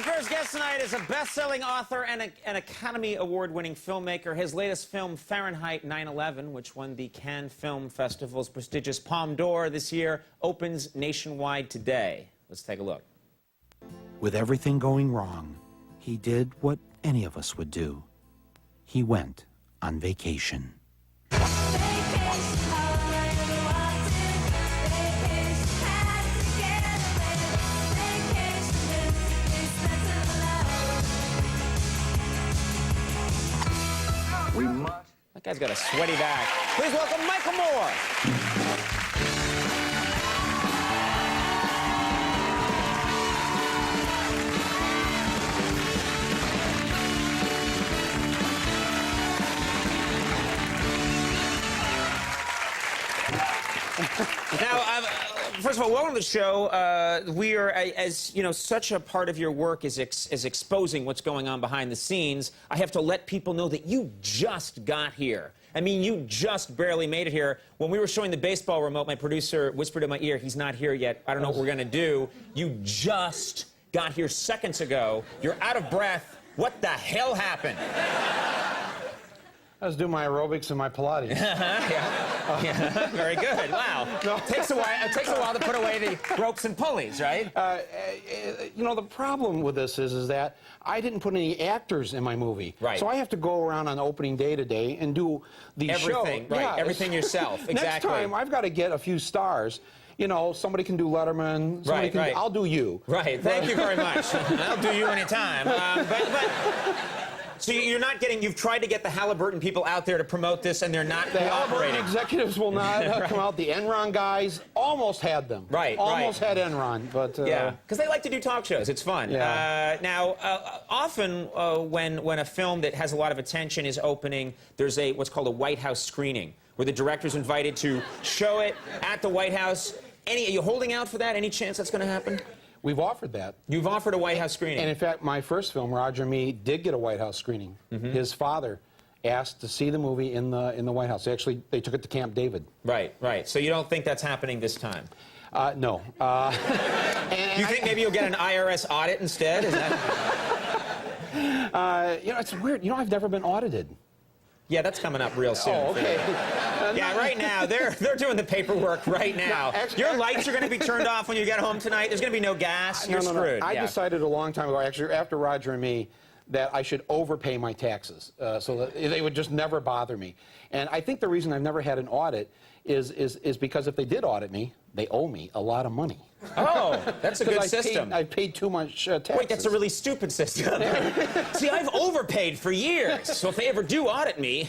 first guest tonight is a best-selling author and an Academy Award-winning filmmaker. His latest film, Fahrenheit 9/11, which won the Cannes Film Festival's prestigious Palme d'Or this year, opens nationwide today. Let's take a look. With everything going wrong, he did what any of us would do. He went on vacation. That guy's got a sweaty back. Please welcome Michael Moore. Now, first of all, welcome to the show. We are, as you know, such a part of your work is exposing what's going on behind the scenes. I have to let people know that you just got here. I mean, you just barely made it here. When we were showing the baseball remote, my producer whispered in my ear, he's not here yet. I don't know what we're going to do. You just got here seconds ago. You're out of breath. What the hell happened? I was doing my aerobics and my Pilates. Yeah, very good. Wow. No. It takes a while to put away the ropes and pulleys, right? You know, the problem with this is that I didn't put any actors in my movie. Right. So I have to go around on opening day to day and do the everything, show. Right, Yeah, everything yourself, exactly. Next time, I've got to get a few stars. You know, somebody can do Letterman. Somebody can right. I'll do you. Right, thank you very much. I'll do you anytime. So you're not getting, you've tried to get the Halliburton people out there to promote this, and they're not Halliburton executives will not right. come out. The Enron guys almost had them. Right, almost had Enron, but... yeah, because they like to do talk shows. It's fun. Yeah. Now, often when a film that has a lot of attention is opening, there's what's called a White House screening, where the director's invited to show it at the White House. Are you holding out for that? Any chance that's going to happen? We've offered that. You've offered a White House screening. And in fact, my first film, Roger and Me, did get a White House screening. His father asked to see the movie in the White House. Actually, they took it to Camp David. Right, right. So you don't think that's happening this time? No. You think maybe you'll get an IRS audit instead? Is that... You know, it's weird. You know, I've never been audited. Yeah, that's coming up real soon. Oh, okay. Yeah, right now, they're doing the paperwork right now. No, actually, your lights are going to be turned off when you get home tonight. There's going to be no gas. You're screwed. I decided a long time ago, actually, after Roger and Me, that I should overpay my taxes so that they would just never bother me. And I think the reason I've never had an audit is because if they did audit me, they owe me a lot of money. Oh, that's a good system. I paid too much taxes. Wait, that's a really stupid system. See, I've overpaid for years, so if they ever do audit me,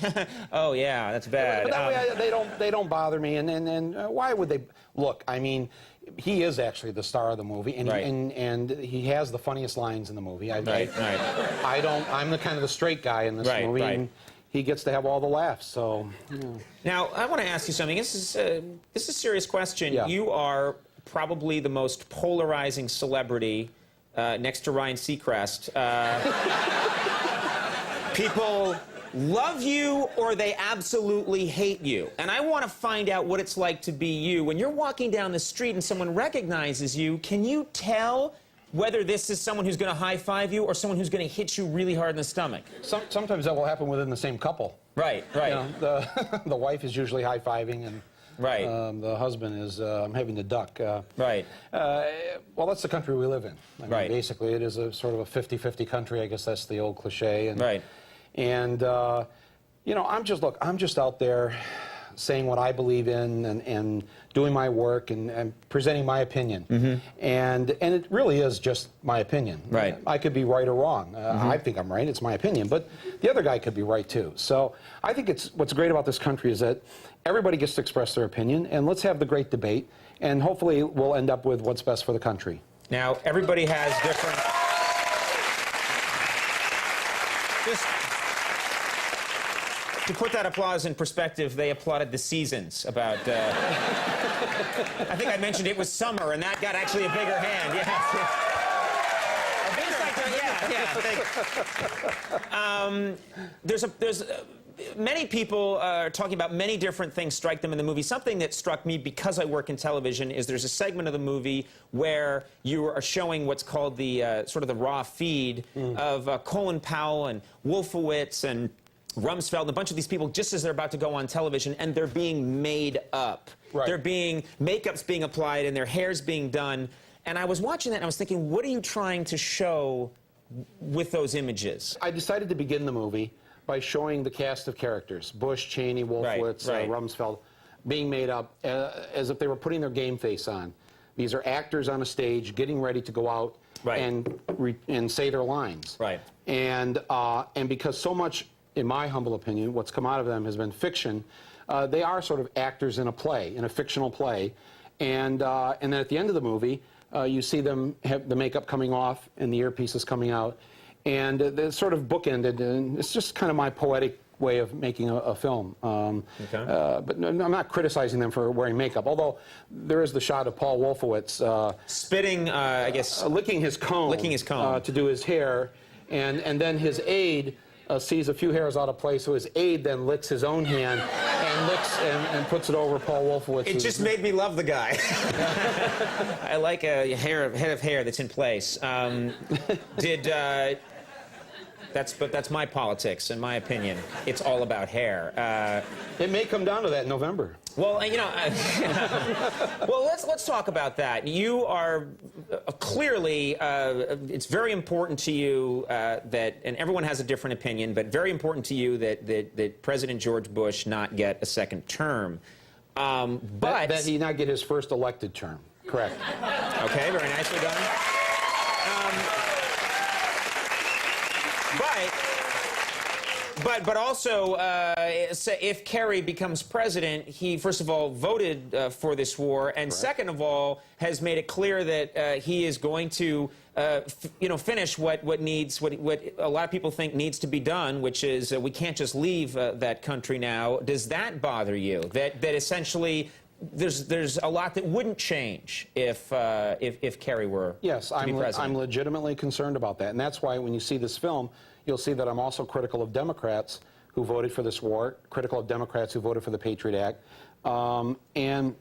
oh yeah, that's bad. But that way they don't bother me, and why would they? Look, I mean, he is actually the star of the movie, and and he has the funniest lines in the movie. I'm the kind of the straight guy in this movie. And he gets to have all the laughs. So. You know. Now, I want to ask you something. This is a serious question. Yeah. You are probably the most polarizing celebrity next to Ryan Seacrest. People love you or they absolutely hate you. And I want to find out what it's like to be you. When you're walking down the street and someone recognizes you, can you tell whether this is someone who's going to high-five you or someone who's going to hit you really hard in the stomach? Sometimes that will happen within the same couple. Right, right. You know, the wife is usually high-fiving, and the husband is having to duck. Right. Well, that's the country we live in. I mean, right. Basically, it is a sort of a 50-50 country. I guess that's the old cliche. And, right. And you know, I'm just out there saying what I believe in and doing my work and presenting my opinion. And it really is just my opinion. Right. I could be right or wrong. I think I'm right. It's my opinion. But the other guy could be right, too. So I think what's great about this country is that everybody gets to express their opinion, and let's have the great debate, and hopefully we'll end up with what's best for the country. Now, everybody has different... Just to put that applause in perspective, they applauded The Seasons about... I think I mentioned it was summer, and that got actually a bigger hand. Yeah. There's many people are talking about many different things strike them in the movie. Something that struck me because I work in television is there's a segment of the movie where you are showing what's called the sort of the raw feed of Colin Powell and Wolfowitz and Rumsfeld and a bunch of these people just as they're about to go on television, and they're being made up. Right. Makeup's being applied and their hair's being done. And I was watching that and I was thinking, what are you trying to show with those images? I decided to begin the movie by showing the cast of characters, Bush, Cheney, Wolfowitz, Rumsfeld, being made up as if they were putting their game face on. These are actors on a stage getting ready to go out and say their lines. Right. And because so much, in my humble opinion, what's come out of them has been fiction, they are sort of actors in a play, in a fictional play. And then at the end of the movie, you see them have the makeup coming off and the earpieces coming out. And they're sort of bookended, and it's just kind of my poetic way of making a film. But I'm not criticizing them for wearing makeup, although there is the shot of Paul Wolfowitz spitting, I guess, licking his comb, to do his hair, and then his aide sees a few hairs out of place, so his aide then licks his own hand and licks and puts it over Paul Wolfowitz. It just made me love the guy. I like a head of hair that's in place. But that's my politics, in my opinion. It's all about hair. It may come down to that in November. Well, you know, well, let's talk about that. You are clearly, it's very important to you that, and everyone has a different opinion, but very important to you that President George Bush not get a second term. But that he not get his first elected term. Correct. Okay, very nicely done. But also, if Kerry becomes president, he first of all voted for this war, and second of all has made it clear that he is going to, finish what a lot of people think needs to be done, which is we can't just leave that country now. Does that bother you? That essentially there's a lot that wouldn't change if Kerry were to be president? I'm legitimately concerned about that, and that's why when you see this film, you'll see that I'm also critical of Democrats who voted for this war, critical of Democrats who voted for the Patriot Act, and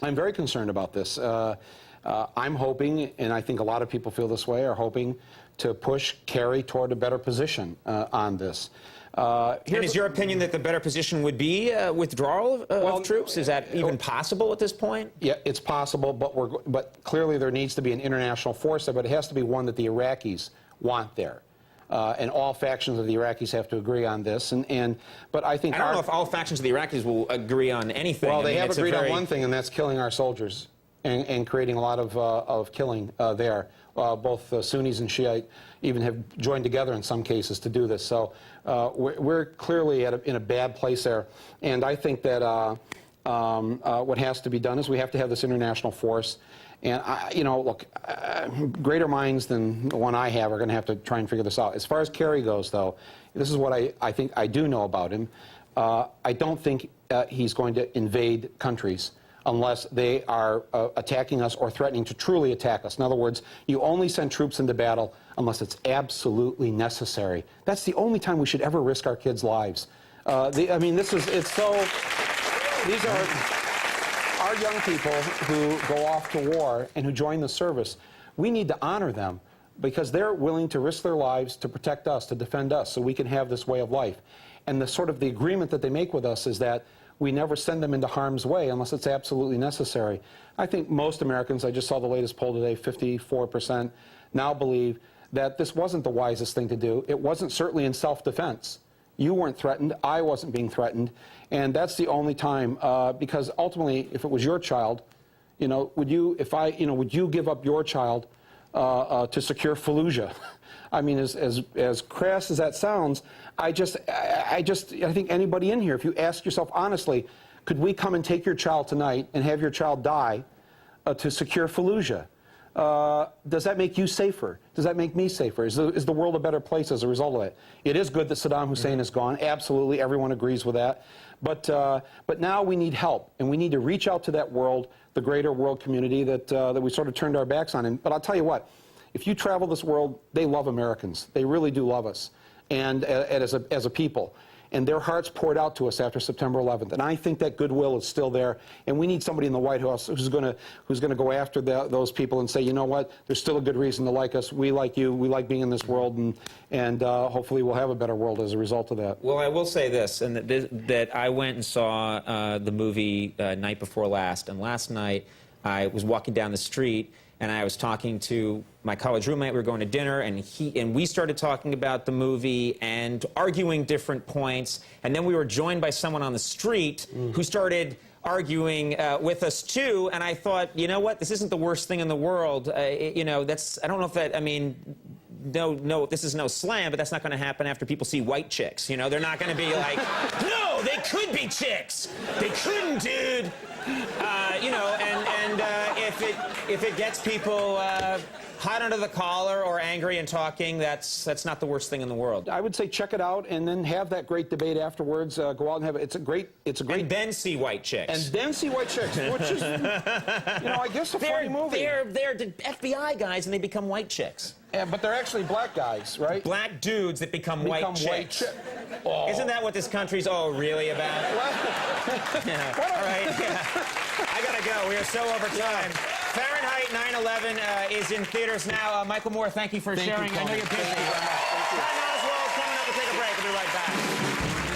I'm very concerned about this. I'm hoping, and I think a lot of people feel this way, are hoping to push Kerry toward a better position on this. And is your opinion that the better position would be withdrawal of troops? Is that even possible at this point? Yeah, it's possible, but clearly there needs to be an international force there, but it has to be one that the Iraqis want there. And all factions of the Iraqis have to agree on this. But I think I don't know if all factions of the Iraqis will agree on anything. Well, they have agreed on one thing, and that's killing our soldiers and creating a lot of killing there. Both Sunnis and Shiite even have joined together in some cases to do this. So we're clearly in a bad place there. And I think that what has to be done is we have to have this international force. And, look, greater minds than the one I have are going to have to try and figure this out. As far as Kerry goes, though, this is what I think I do know about him. I don't think he's going to invade countries unless they are attacking us or threatening to truly attack us. In other words, you only send troops into battle unless it's absolutely necessary. That's the only time we should ever risk our kids' lives. These are our young people who go off to war and who join the service. We need to honor them because they're willing to risk their lives to protect us, to defend us, so we can have this way of life. And the agreement that they make with us is that we never send them into harm's way unless it's absolutely necessary. I think most Americans, I just saw the latest poll today, 54% now believe that this wasn't the wisest thing to do. It wasn't certainly in self-defense. You weren't threatened. I wasn't being threatened. And that's the only time, because ultimately, if it was your child, would you give up your child to secure Fallujah? I mean, as crass as that sounds, I think anybody in here, if you ask yourself honestly, could we come and take your child tonight and have your child die to secure Fallujah? Does that make you safer? Does that make me safer? Is the world a better place as a result of it? It is good that Saddam Hussein is gone. Absolutely, everyone agrees with that. But now we need help, and we need to reach out to that world, the greater world community that we sort of turned our backs on. But I'll tell you what, if you travel this world, they love Americans. They really do love us, and as a people. and their hearts poured out to us after September 11th. And I think that goodwill is still there. And we need somebody in the White House who's going to go after those people and say, you know what, there's still a good reason to like us. We like you. We like being in this world, and hopefully we'll have a better world as a result of that. Well, I will say this, and that I went and saw the movie night before last, and last night I was walking down the street and I was talking to my college roommate. We were going to dinner, and we started talking about the movie and arguing different points. And then we were joined by someone on the street who started arguing with us too. And I thought, you know what? This isn't the worst thing in the world. You know, I don't know if that. I mean, no, this is no slam, but that's not going to happen after people see white chicks. You know, they're not going to be like, no, they could be chicks. They couldn't, dude. You know, and if it gets people hot under the collar or angry and talking, that's not the worst thing in the world. I would say check it out and then have that great debate afterwards. Go out and have it. It's a great. And then see white chicks. And then see white chicks, which is, you know, I guess a funny movie. They're FBI guys and they become white chicks. Yeah, but they're actually black guys, right? Black dudes that become white chicks. Oh. Isn't that what this country's really about? Yeah. All right. Yeah. I gotta go. We are so over time. Fahrenheit 9/11 is in theaters now. Michael Moore, thank you for sharing. I know you're busy. Pat Oswald coming up. We'll take a break. We'll be right back.